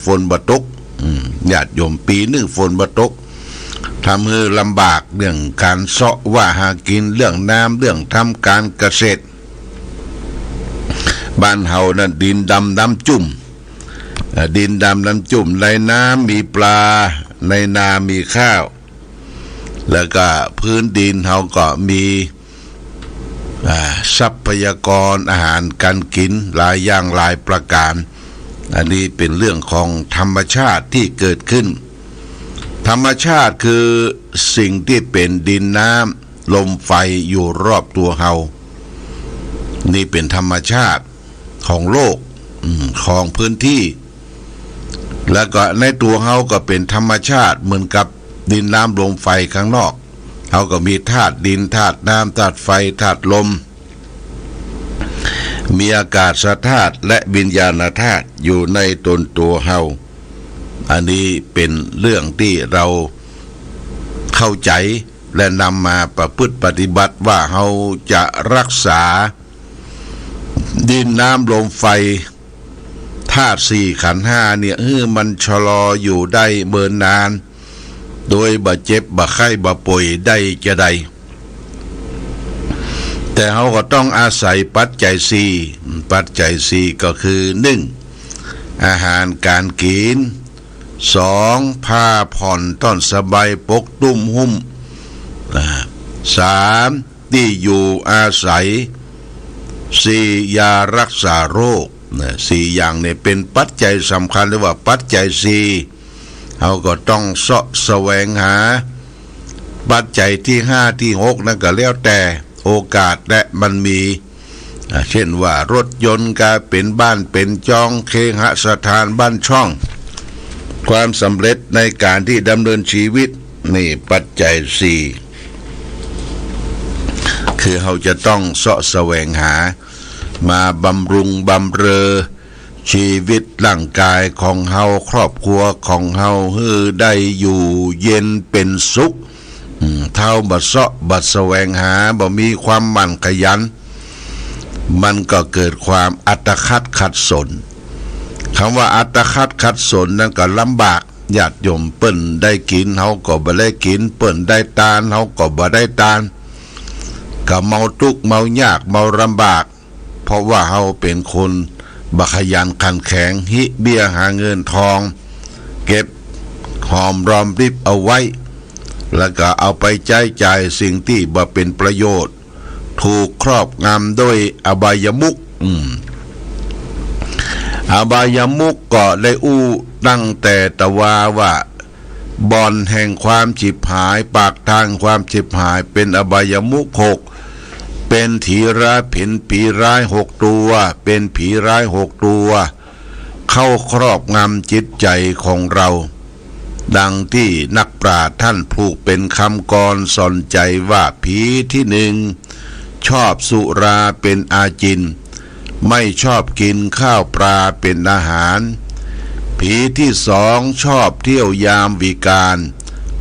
ฝนบ่ตกญาติโยมปีหนึ่งฝนบ่ตกทำให้ลำบากเรื่องการเสาะว่าหากินเรื่องน้ำเรื่องทำการเกษตรบ้านเฮานั่นดินดำน้ำจุ่มดินดำน้ำจุ่มในน้ำมีปลาในนามีข้าวแล้วก็พื้นดินเฮาก็มีทรัพยากรอาหารการกินหลายอย่างหลายประการอันนี้เป็นเรื่องของธรรมชาติที่เกิดขึ้นธรรมชาติคือสิ่งที่เป็นดินน้ำลมไฟอยู่รอบตัวเฮานี่เป็นธรรมชาติของโลกของพื้นที่แล้วก็ในตัวเฮาก็เป็นธรรมชาติเหมือนกับดินน้ำลมไฟข้างนอกเฮาก็มีธาตุดินธาตุน้ำธาตุไฟธาตุลมมีอากาศธาตุและวิญญาณธาตุอยู่ในตนตัวเฮาอันนี้เป็นเรื่องที่เราเข้าใจและนำมาประพฤติปฏิบัติว่าเฮาจะรักษาดินน้ำลมไฟธาตุสี่ขันธ์ห้าเนี่ยมันชะลออยู่ได้เบิ่นนานโดยบ่เจ็บบ่ไข้บ่ป่วยได้จะใดแต่เฮาก็ต้องอาศัยปัจจัยสี่ปัจจัยสี่ก็คือ1อาหารการกิน2ผ้าผ่อนต้อนสบายปกตุ้มหุ้ม3ที่อยู่อาศัย4ยารักษาโรค4อย่างเนี่ยเป็นปัจจัยสำคัญหรือว่าปัจจัย4เราก็ต้องเสาะแสวงหาปัจจัยที่5ที่6นั่นก็แล้วแต่โอกาสและมันมีเช่นว่ารถยนต์ก็เป็นบ้านเป็นจองเคหสถานบ้านช่องความสำเร็จในการที่ดำเนินชีวิตนี่ปัจจัย4คือเราจะต้องเสาะแสวงหามาบำรุงบำเรอชีวิตร่างกายของเฮาครอบครัวของเฮาให้ได้อยู่เย็นเป็นสุขเท่าบ่เสาะบ่แสวงหาบ่มีความหมั่นขยันมันก็เกิดความอัตคัดขัดสนคำว่าอัตคัดขัดสนนั่นก็ลำบากญาติโยมเปิ้นได้กินเฮาก็บ่ได้กินเปิ้นได้ทานเฮาก็บ่ได้ทานก็เมาทุกข์เมายากเมาลำบากเพราะว่าเฮาเป็นคนบ่ขยันขันแข็งหิเบี้ยหาเงินทองเก็บหอมรอมริบเอาไว้แล้วก็เอาไปใช้จ่ายสิ่งที่บ่เป็นประโยชน์ถูกครอบงำด้วยอบายมุขอบายมุขก็ได้ตั้งแต่ตะว่าบ่อนแห่งความฉิบหายปากทางความฉิบหายเป็นอบายมุข6เป็นผีร้ายผินผีร้าย6ตัวเป็นผีร้าย6ตัวเข้าครอบงำจิตใจของเราดังที่นักปราชญ์ท่านผูกเป็นคำกรสอนใจว่าผีที่1ชอบสุราเป็นอาจินไม่ชอบกินข้าวปลาเป็นอาหารผีที่2ชอบเที่ยวยามวิกาล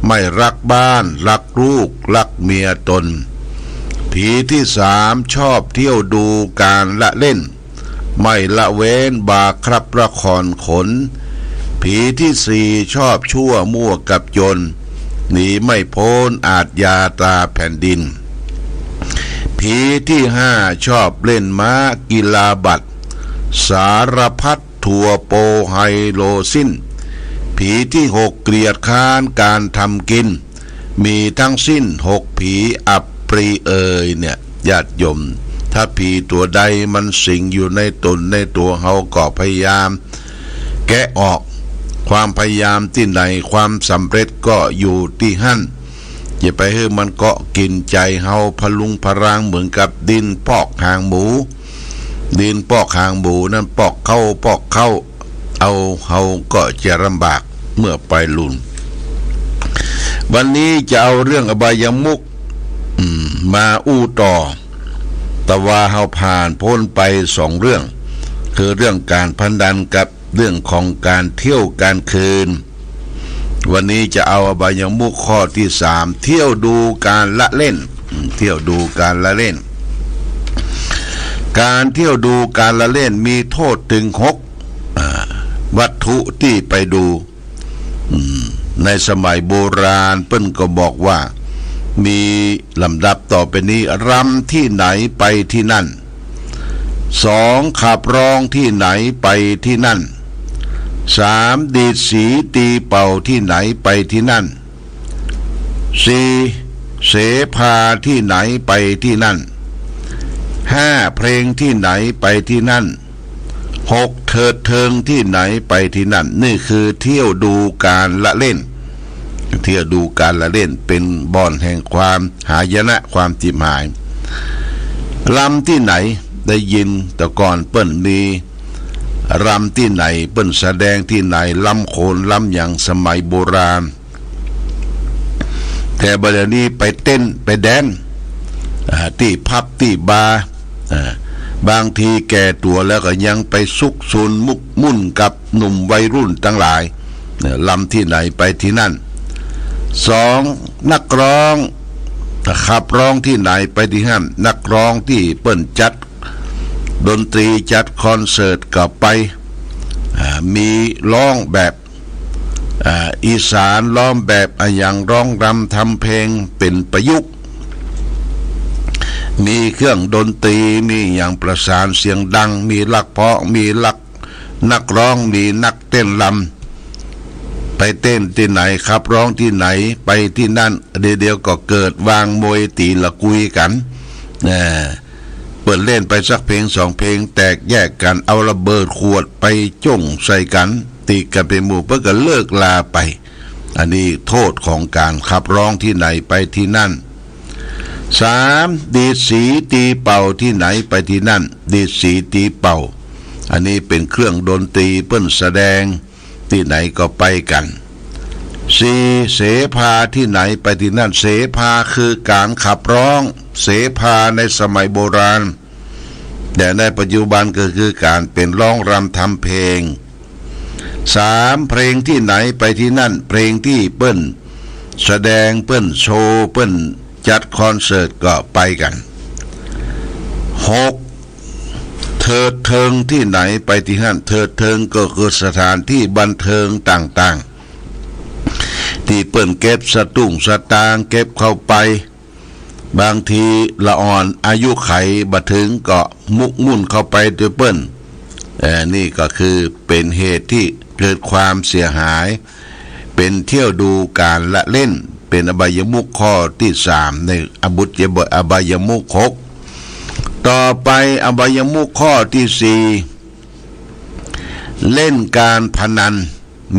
ไม่รักบ้านรักลูกรักเมียตนผีที่3ชอบเที่ยวดูการละเล่นไม่ละเว้นบาครับละครขนผีที่4ชอบชั่วมั่วกับจนหนีไม่พ้นอาทยาตราแผ่นดินผีที่5ชอบเล่นม้ากีฬาบัตรสารพัดถั่วโปไฮโลสิ้นผีที่6เกลียดค้านการทำกินมีทั้งสิ้น6ผีอับปรีเนี่ยญาติโยมถ้าผีตัวใดมันสิงอยู่ในตนในตัวเฮาก็พยายามแกะออกความพยายามที่ไหนความสำเร็จก็อยู่ที่หั่นอย่าไปให้มันเกาะกินใจเฮาพลุงพรางเหมือนกับดินปอกหางหมูดินปอกหางหมูนั้นปอกเข้าเอาเฮาก็จะลำบากเมื่อไปลุ่นวันนี้จะเอาเรื่องอบายมุขมาต่อแต่ว่าเฮาผ่านพ้นไป2เรื่องคือเรื่องการพนันกับเรื่องของการเที่ยวการคืนวันนี้จะเอาอบายมุขข้อที่3เที่ยวดูการละเล่นเที่ยวดูการละเล่นการเที่ยวดูการละเล่นมีโทษถึง6 วัตถุที่ไปดูในสมัยโบราณเปิ้นก็บอกว่ามีลำดับต่อไปนี้รำที่ไหนไปที่นั่นสองขับร้องที่ไหนไปที่นั่นสามดีดสีตีเป่าที่ไหนไปที่นั่นสี่เสภาที่ไหนไปที่นั่นห้าเพลงที่ไหนไปที่นั่นหกเถิดเทิงที่ไหนไปที่นั่นนี่คือเที่ยวดูการละเล่นเที่ยวดูการละเล่นเป็นบ่อนแห่งความหายนะความจิบหายลำที่ไหนได้ยินแต่ก่อนเปิ้นมีรำที่ไหนเปิ้นแสดงที่ไหนลำโขนลำอย่างสมัยโบราณแต่บัดนี้ไปเต้นไปแดนที่พับที่บาร์บางทีแก่ตัวแล้วก็ยังไปซุกซนมุกมุ่นกับหนุ่มวัยรุ่นทั้งหลายลำที่ไหนไปที่นั่นสองนักร้องขับร้องที่ไหนไปที่นั่นนักร้องที่เปิ้นจัดดนตรีจัดคอนเสิร์ตก็ไปมีร้องแบบอีสานร้องแบบอย่างร้องรำทำเพลงเป็นประยุกต์มีเครื่องดนตรีมีอย่างประสานเสียงดังมีลักเพาะมีลักนักร้องมีนักเต้นลำไปเต้นที่ไหนครับร้องที่ไหนไปที่นั่นเดียวก็เกิดวางมวยตีละกุยกันเปิดเล่นไปสักเพลงสองเพลงแตกแยกกันเอาระเบิดขวดไปจ้งใส่กันตีกันเป็นหมู่เพื่อก็เลิกลาไปอันนี้โทษของการขับร้องที่ไหนไปที่นั่นสามดีดสีตีเป่าที่ไหนไปที่นั่นดีดสีตีเป่าอันนี้เป็นเครื่องดนตรีเปิ้นแสดงที่ไหนก็ไปกันสี่เสภาที่ไหนไปที่นั่นเสภาคือการขับร้องเสภาในสมัยโบราณแต่ในปัจจุบันก็คือการเป็นร้องรำทำเพลงสามเพลงที่ไหนไปที่นั่นเพลงที่เปิ้นแสดงเปิ้นโชว์เปิ้นจัดคอนเสิร์ตก็ไปกันหกเถิดเทิงที่ไหนไปที่นั่นเถิดเทิงก็คือสถานที่บันเทิงต่างๆที่เปิ้นเก็บสตุ้งสตางเก็บเข้าไปบางทีละอ่อนอายุไขบัถึงก็มุกมุ่นเข้าไปด้วยเปิ้นนี่ก็คือเป็นเหตุที่เกิดความเสียหายเป็นเที่ยวดูการละเล่นเป็นอบายมุขข้อที่สามในอบายมุขหกต่อไปอบายมุขข้อที่สี่เล่นการพนัน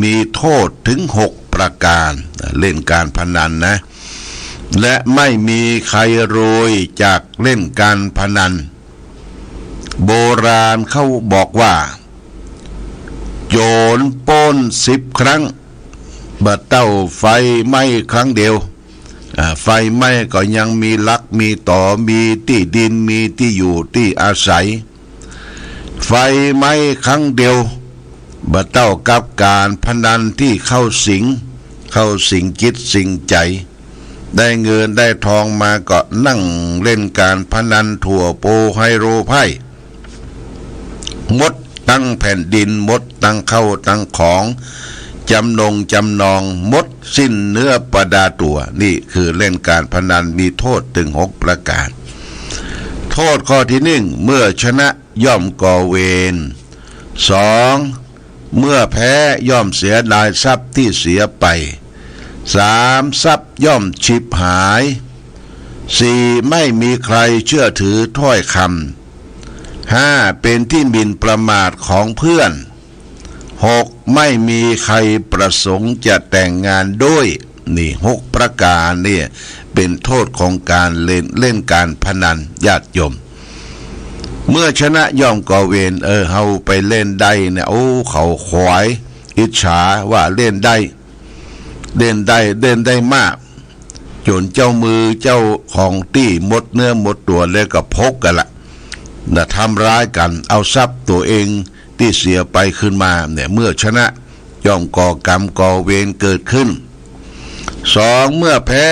มีโทษถึง6ประการเล่นการพนันนะและไม่มีใครรวยจากเล่นการพนันโบราณเขาบอกว่าโจรปล้น10 ครั้งบัดเต้าไฟไหม้ครั้งเดียวไฟไหม้ก็ยังมีลักมีต่อมีที่ดินมีที่อยู่ที่อาศัยไฟไหม้ครั้งเดียวบัดเต้ากับการพนันที่เข้าสิงจิตสิงใจได้เงินได้ทองมาก็นั่งเล่นการพนันถั่วโปไฮโรไพ่มดตั้งแผ่นดินมดตั้งเข้าตั้งของจำนองมดสิ้นเนื้อประดาตัวนี่คือเล่นการพนันมีโทษถึง6ประการโทษข้อที่1เมื่อชนะย่อมก่อเวร2เมื่อแพ้ย่อมเสียดายทรัพย์ที่เสียไป3ทรัพย์ย่อมฉิบหาย4ไม่มีใครเชื่อถือถ้อยคำ5เป็นที่หมิ่นประมาทของเพื่อน6ไม่มีใครประสงค์จะแต่งงานด้วยนี่6ประการเนี่ยเป็นโทษของการเล่นการพนันญาติโยมเมื่อชนะย่อมก่อเวรเฮาไปเล่นได้เนี่ยโอ้เขาขวายอิจฉาว่าเล่นได้มากจนเจ้ามือเจ้าของตี้หมดเนื้อหมดตัวแล้วก็พกกันละทำร้ายกันเอาทรัพย์ตัวเองที่เสียไปขึ้นมาเนี่ยเมื่อชนะย่อมก่อกรรมก่อเวรเกิดขึ้น2เมื่อแพ้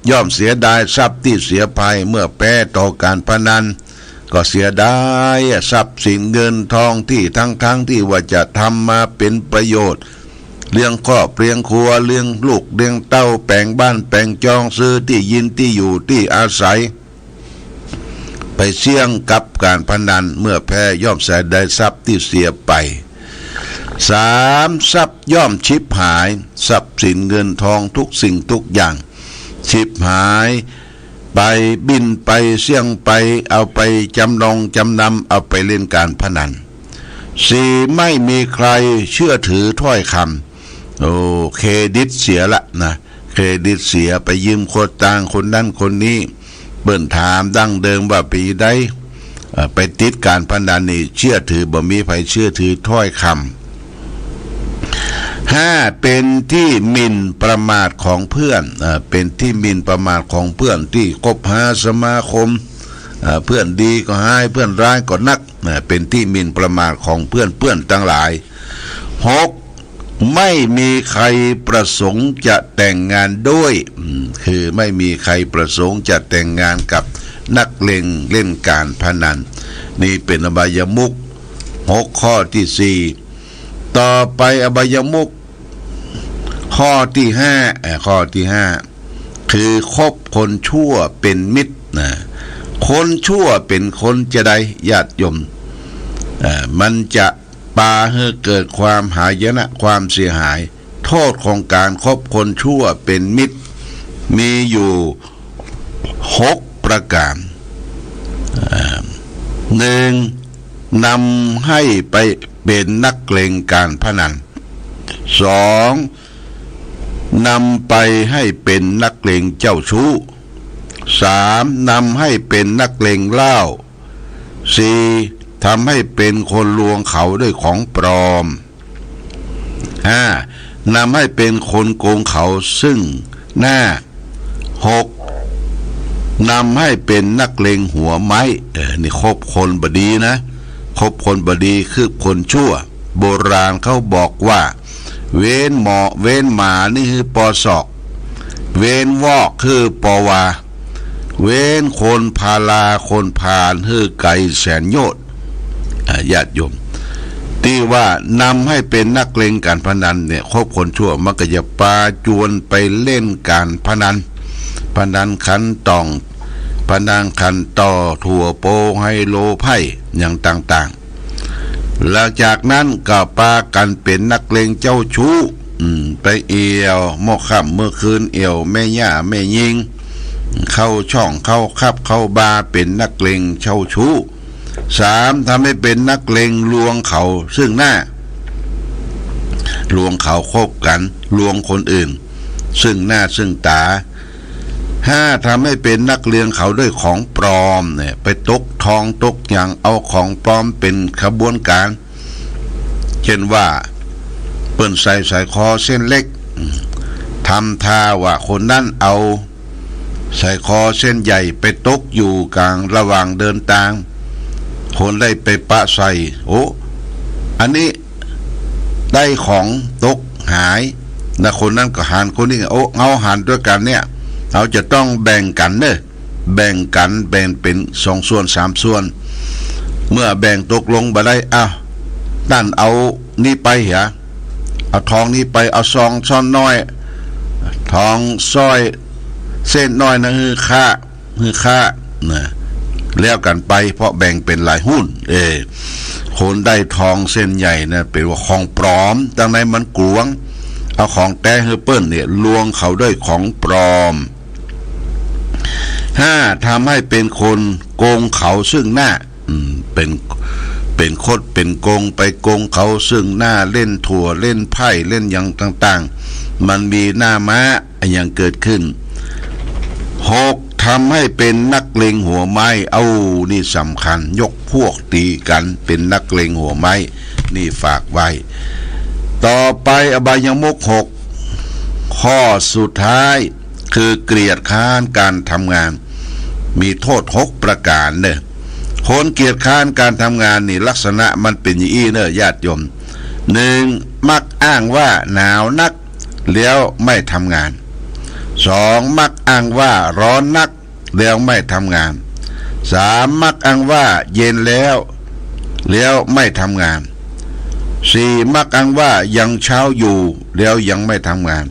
ย่อมเสียดายทรัพย์ที่เสียไปเมื่อแพ้ต่อการพนัน ก็เสียดายทรัพย์สินเงินทองที่ทั้งที่ว่าจะทำมาเป็นประโยชน์เลี้ยงครอบเลี้ยงครัวเลี้ยงลูกเลี้ยงเต้าแปลงบ้านแปลงจองซื้อที่ยินที่อยู่ที่อาศัยไปเสี่ยงกับการพนันเมื่อแพ้ย่อมเสียดายทรัพย์ที่เสียไป3ทรัพย์ย่อมชิบหายทรัพย์สินเงินทองทุกสิ่งทุกอย่างชิบหายไปบินไปเสี่ยงไปเอาไปจำนองจำนำเอาไปเล่นการพนัน4ไม่มีใครเชื่อถือถ้อยคำโอ้เครดิตเสียละนะเครดิตเสียไปยืมคนต่างคนนั้นคนนี้เบิ่นถามดั้งเดิมว่าปีใดไปติดการพนันนี่เชื่อถือบ่มีใครเชื่อถือถ้อยคำ5เป็นที่หมิ่นประมาทของเพื่อนเป็นที่หมิ่นประมาทของเพื่อนที่คบหาสมาคมเพื่อนดีก็ให้เพื่อนร้ายก็นักเป็นที่หมิ่นประมาทของเพื่อนทั้งหลาย6ไม่มีใครประสงค์จะแต่งงานด้วยคือไม่มีใครประสงค์จะแต่งงานกับนักเลงเล่นการพนันนี่เป็นอบายมุข6ข้อที่4ต่อไปอบายมุขข้อที่5คือคบคนชั่วเป็นมิตรคนชั่วเป็นคนจะได้ญาติโยมมันจะปาให้เกิดความหายนะความเสียหายโทษของการคบคนชั่วเป็นมิตรมีอยู่6ประการ1นำให้ไปเป็นนักเลงการพนัน2นำไปให้เป็นนักเลงเจ้าชู้3นำให้เป็นนักเลงเหล้า4ทำให้เป็นคนลวงเขาด้วยของปลอม5นำให้เป็นคนโกงเขาซึ่งหน้า6นำให้เป็นนักเลงหัวไม้นี่คบคนบดีนะคบคนบดีคือคนชั่วโบราณเขาบอกว่าเว้นหมอเว้นหมานี่คือปอศอกเว้นวอกคือปอวาเว้นคนพาลาคนพาลคือไก่แสนโยชน์ญาติโยมที่ว่านำให้เป็นนักเลงการพนันเนี่ยคบคนชั่วมักจะปาจวนไปเล่นการพนันขันตองพนันขันต่อถั่วโปไฮโลไพ่อย่างต่างๆหลังจากนั้นก็ปากันเป็นนักเลงเจ้าชู้ไปเอี่ยวหม้อค่ำเมื่อคืนเอี่ยวแม่ย่าแม่ยิงเข้าช่องเข้าคับเข้าบาเป็นนักเลงเจ้าชู้3ทำให้เป็นนักเลงลวงเขาซึ่งหน้าลวงเขาคบกันลวงคนอื่นซึ่งหน้าซึ่งตา5ทำให้เป็นนักเลงเขาด้วยของปลอมเนี่ยไปตกทองตกอย่างเอาของปลอมเป็นขบวนการเช่นว่าเปิ้นใส่คอเส้นเล็กทำท่าว่าคนนั้นเอาใส่คอเส้นใหญ่ไปตกอยู่กลางระหว่างเดินทางคนได้ไปปะใส่โอ้อันนี้ได้ของตกหายนะคนนั้นก็หารคนนี้โอ้เอาหารด้วยกันเนี่ยเราจะต้องแบ่งกันเนอะแบ่งเป็น2ส่วน3ส่วนเมื่อแบ่งตกลงบ่ได้นั่นเอานี่ไปเหรอเอาทองนี้ไปเอาซองซ่อนน้อยทองสร้อยเส้นน้อยนะคือค่านะแล้วกันไปเพราะแบ่งเป็นหลายหุ้นคนได้ทองเส้นใหญ่นะเป็นว่าของปลอมดังนั้นมันกลวงเอาของแต้เฮเปิ้ลเนี่ยลวงเขาด้วยของปลอม5ทำให้เป็นคนโกงเขาซึ่งหน้าเป็นคดเป็นโกงไปโกงเขาซึ่งหน้าเล่นถั่วเล่นไพ่เล่นอย่างต่างๆมันมีหน้าม้าอย่างเกิดขึ้น6ทำให้เป็นนักเลงหัวไม้นี่สำคัญยกพวกตีกันเป็นนักเลงหัวไม้นี่ฝากไว้ต่อไปอบายมุข6ข้อสุดท้ายคือเกลียดค้านการทำงานมีโทษ6ประการเนี่ยคนเกลียดค้านการทำงานนี่ลักษณะมันเป็นอย่างนี้เนอะญาติโยม1มักอ้างว่าหนาวนักแล้วไม่ทำงาน2มักอ้างว่าร้อนนักแล้วไม่ทำงาน 3. มักอ้างว่าเย็นแล้วไม่ทำงาน 4. มักอ้างว่ายังเช้าอยู่แล้วยังไม่ทำงาน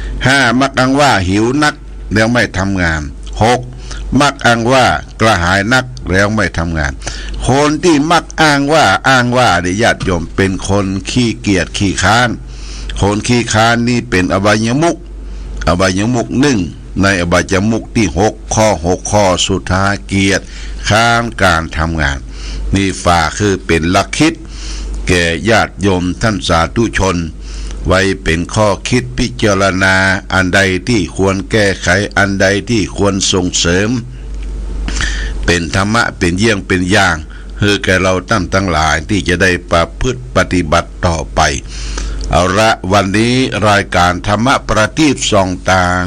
5. มักอ้างว่าหิวนักแล้วไม่ทำงาน 6. มักอ้างว่ากระหายนักแล้วไม่ทำงาน คนที่มักอ้างว่าเนี่ยญาติโยมเป็นคนขี้เกียจขี้ค้านคนขี้ค้านนี่เป็นอบายมุขหนึ่งในอบายมุขที่6ข้อสุดท้ายเกียจค้านการทำงานนี่ฝ่าคือเป็นหลักคิดแก่ญาติโยมท่านสาธุชนไว้เป็นข้อคิดพิจารณาอันใดที่ควรแก้ไขอันใดที่ควรส่งเสริมเป็นธรรมะเป็นเยี่ยงเป็นอย่างคือแก่เราตั้งหลายที่จะได้ประพฤติปฏิบัติต่อไปเอาละวันนี้รายการธรรมะประทีปส่องตาง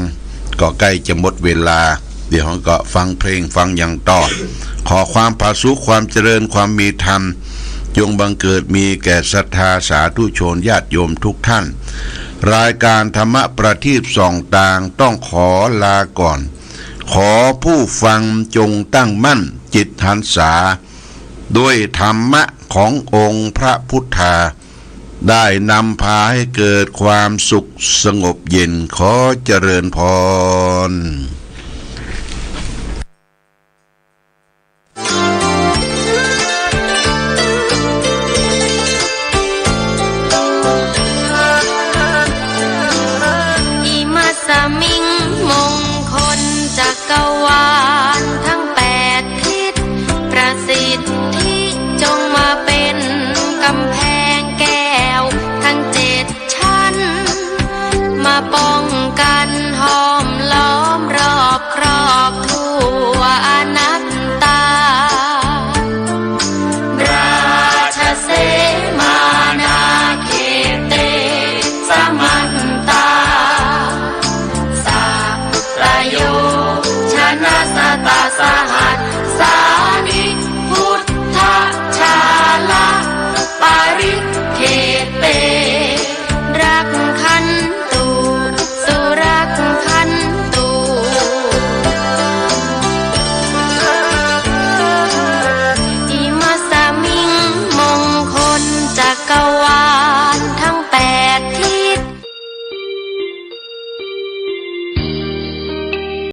ก็ใกล้จะหมดเวลาเดี๋ยวเราก็ฟังเพลงฟังอย่างต่อขอความผาสุกความเจริญความมีธรรมจงบังเกิดมีแก่ศรัทธาสาธุชนญาติโยมทุกท่านรายการธรรมะประทีปส่องตางต้องขอลาก่อนขอผู้ฟังจงตั้งมั่นจิตหันษาด้วยธรรมะขององค์พระพุทธาได้นำพาให้เกิดความสุขสงบเย็นขอเจริญพรมิงมงคลจักรวาลทั้ง8ทิศประสิทธิจงมาเป็นกำแพงแก้วทั้ง7ชั้นมาป้อง